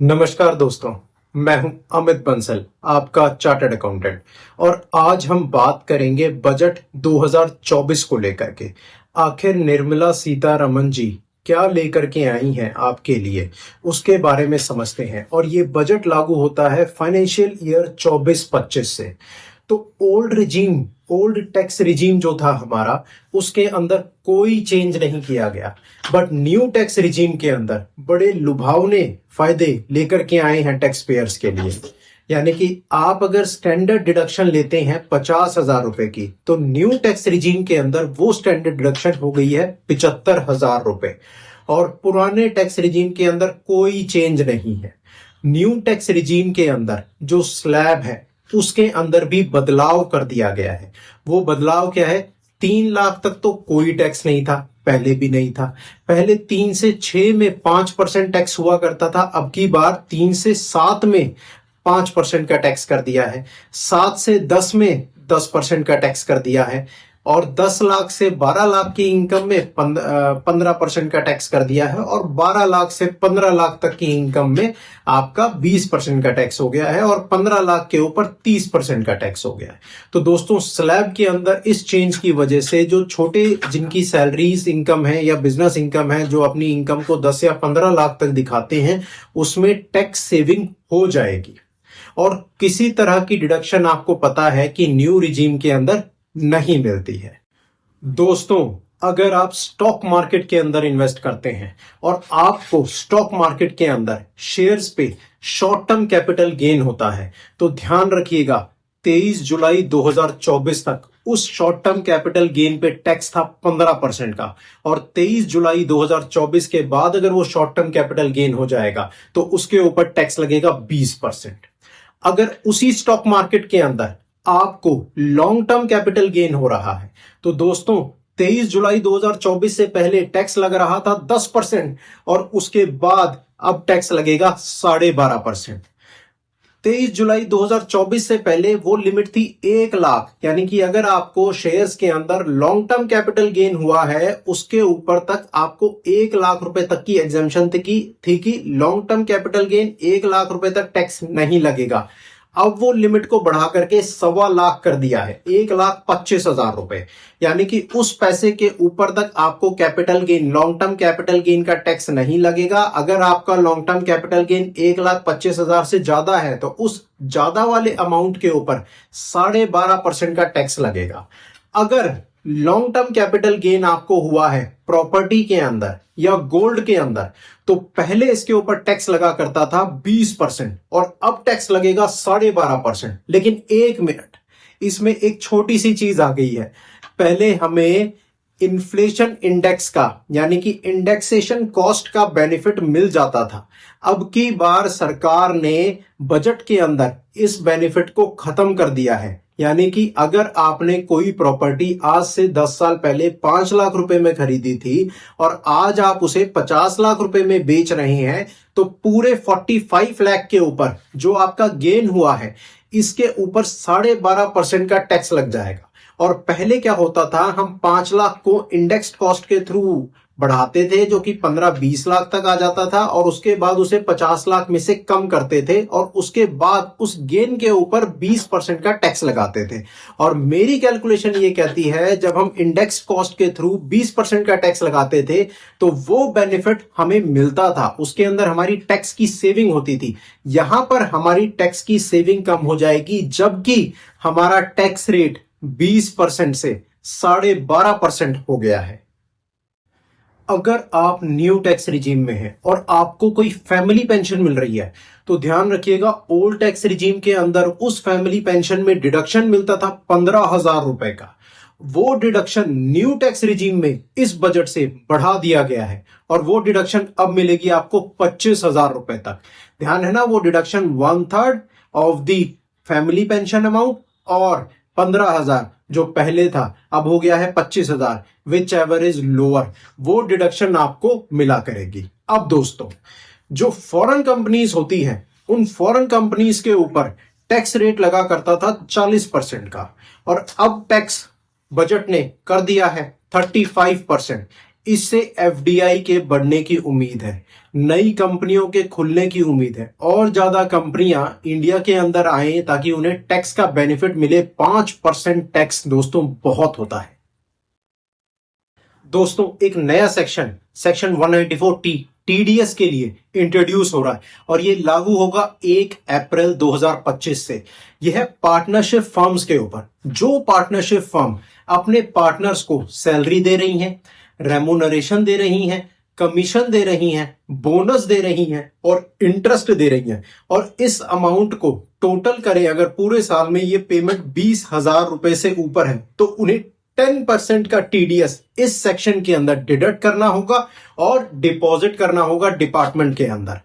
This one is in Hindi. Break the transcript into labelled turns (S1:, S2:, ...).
S1: नमस्कार दोस्तों, मैं हूं अमित बंसल, आपका चार्टर्ड अकाउंटेंट। और आज हम बात करेंगे बजट 2024 को लेकर के। आखिर निर्मला सीतारमण जी क्या लेकर के आई हैं आपके लिए, उसके बारे में समझते हैं। और ये बजट लागू होता है फाइनेंशियल ईयर 24-25 से। तो ओल्ड टैक्स रिजीम जो था हमारा, उसके अंदर कोई चेंज नहीं किया गया। बट न्यू टैक्स रिजीम के अंदर बड़े लुभावने फायदे लेकर के आए हैं टैक्स पेयर्स के लिए। यानी कि आप अगर स्टैंडर्ड डिडक्शन लेते हैं 50,000 रुपए की, तो न्यू टैक्स रिजीम के अंदर वो स्टैंडर्ड डिडक्शन हो गई है 75,000 रुपए। और पुराने टैक्स रिजीम के अंदर कोई चेंज नहीं है। न्यू टैक्स रिजीम के अंदर जो स्लैब है, उसके अंदर भी बदलाव कर दिया गया है। वो बदलाव क्या है? 3 लाख तक तो कोई टैक्स नहीं था, पहले भी नहीं था। पहले 3 से 6 में 5% टैक्स हुआ करता था। अब की बार 3 से 7 में 5% का टैक्स कर दिया है। 7 से 10 में 10% का टैक्स कर दिया है। और 10 लाख से 12 लाख की इनकम में 15% का टैक्स कर दिया है। और 12 लाख से 15 लाख तक की इनकम में आपका 20% का टैक्स हो गया है। और 15 लाख के ऊपर 30% का टैक्स हो गया है। तो दोस्तों, स्लैब के अंदर इस चेंज की वजह से जो छोटे जिनकी सैलरीज इनकम है या बिजनेस इनकम है, जो अपनी इनकम को 10 या 15 लाख तक दिखाते हैं, उसमें टैक्स सेविंग हो जाएगी। और किसी तरह की डिडक्शन आपको पता है कि न्यू रिजीम के अंदर नहीं मिलती है। दोस्तों, अगर आप स्टॉक मार्केट के अंदर इन्वेस्ट करते हैं और आपको स्टॉक मार्केट के अंदर शेयर्स पे शॉर्ट टर्म कैपिटल गेन होता है, तो ध्यान रखिएगा 23 जुलाई 2024 तक उस शॉर्ट टर्म कैपिटल गेन पे टैक्स था 15% का। और 23 जुलाई 2024 के बाद अगर वो शॉर्ट टर्म कैपिटल गेन हो जाएगा तो उसके ऊपर टैक्स लगेगा 20%। अगर उसी स्टॉक मार्केट के अंदर आपको लॉन्ग टर्म कैपिटल गेन हो रहा है, तो दोस्तों 23 जुलाई 2024 से पहले टैक्स लग रहा था 10%, और उसके बाद अब टैक्स लगेगा 12.5%। 23 जुलाई 2024 से पहले वो लिमिट थी 1 लाख। यानी कि अगर आपको शेयर्स के अंदर लॉन्ग टर्म कैपिटल गेन हुआ है, उसके ऊपर तक आपको 1 लाख रुपए तक की एग्जेम्पशन थी कि long term capital gain 1 lakh रुपए तक टैक्स नहीं लगेगा। अब वो लिमिट को बढ़ा करके 1.25 लाख कर दिया है, 1,25,000 रुपए। यानी कि उस पैसे के ऊपर तक आपको capital gain, long term capital gain का टैक्स नहीं लगेगा। अगर आपका लॉन्ग टर्म कैपिटल गेन 1,25,000 से ज्यादा है, तो उस ज्यादा वाले अमाउंट के ऊपर 12.5% का टैक्स लगेगा। अगर लॉन्ग टर्म कैपिटल गेन आपको हुआ है प्रॉपर्टी के अंदर या गोल्ड के अंदर, तो पहले इसके ऊपर टैक्स लगा करता था 20%, और अब टैक्स लगेगा 12.5%। लेकिन एक मिनट, इसमें एक छोटी सी चीज आ गई है। पहले हमें इन्फ्लेशन इंडेक्स का, यानी कि इंडेक्सेशन कॉस्ट का बेनिफिट मिल जाता था। अब की बार सरकार ने बजट के अंदर इस बेनिफिट को खत्म कर दिया है। यानी कि अगर आपने कोई प्रॉपर्टी आज से 10 साल पहले 5 लाख रुपए में खरीदी थी और आज आप उसे 50 लाख रुपए में बेच रहे हैं, तो पूरे 45 लाख के ऊपर जो आपका गेन हुआ है, इसके ऊपर 12.5% का टैक्स लग जाएगा। और पहले क्या होता था, हम 5 लाख को इंडेक्स्ड कॉस्ट के थ्रू बढ़ाते थे, जो कि 15-20 लाख तक आ जाता था, और उसके बाद उसे 50 लाख में से कम करते थे, और उसके बाद उस गेन के ऊपर 20% का टैक्स लगाते थे। और मेरी कैलकुलेशन ये कहती है, जब हम इंडेक्स कॉस्ट के थ्रू 20% का टैक्स लगाते थे, तो वो बेनिफिट हमें मिलता था, उसके अंदर हमारी टैक्स की सेविंग होती थी। यहां पर हमारी टैक्स की सेविंग कम हो जाएगी, जबकि हमारा टैक्स रेट 20% से 12.5% हो गया है। अगर आप न्यू टैक्स रिजीम में हैं और आपको कोई फैमिली पेंशन मिल रही है, तो ध्यान रखिएगा ओल्ड टैक्स रिजीम के अंदर उस फैमिली पेंशन में डिडक्शन मिलता था 15,000 रुपए का। वो डिडक्शन न्यू टैक्स रिजीम में इस बजट से बढ़ा दिया गया है, और वो डिडक्शन अब मिलेगी आपको 25,000 रुपए तक। ध्यान है ना, वो deduction 1/3 of the family pension amount, और 15,000 जो पहले था अब हो गया है 25,000, विच एवर इज लोअर, वो डिडक्शन आपको मिला करेगी। अब दोस्तों, जो फॉरेन कंपनीज होती हैं, उन फॉरेन कंपनीज के ऊपर टैक्स रेट लगा करता था 40% का, और अब टैक्स बजट ने कर दिया है 35%। इससे एफडीआई के बढ़ने की उम्मीद है, नई कंपनियों के खुलने की उम्मीद है और ज्यादा कंपनियां इंडिया के अंदर आए ताकि उन्हें टैक्स का बेनिफिट मिले। 5% टैक्स दोस्तों बहुत होता है। दोस्तों एक नया सेक्शन सेक्शन 194 टी टीडीएस के लिए इंट्रोड्यूस हो रहा है और ये लागू होगा 1 अप्रैल 2025 से। यह है पार्टनरशिप फर्म्स के ऊपर। जो पार्टनरशिप फर्म अपने पार्टनर्स को सैलरी दे रही हैं, रेमुनरेशन दे रही हैं, कमीशन दे रही हैं, बोनस दे रही हैं और इंटरेस्ट दे रही हैं और इस अमाउंट को टोटल करें अगर पूरे साल में ये पेमेंट 20,000 रुपए से ऊपर है तो उन्हें 10% का टीडीएस इस सेक्शन के अंदर डिडक्ट करना होगा और डिपॉजिट करना होगा डिपार्टमेंट के अंदर।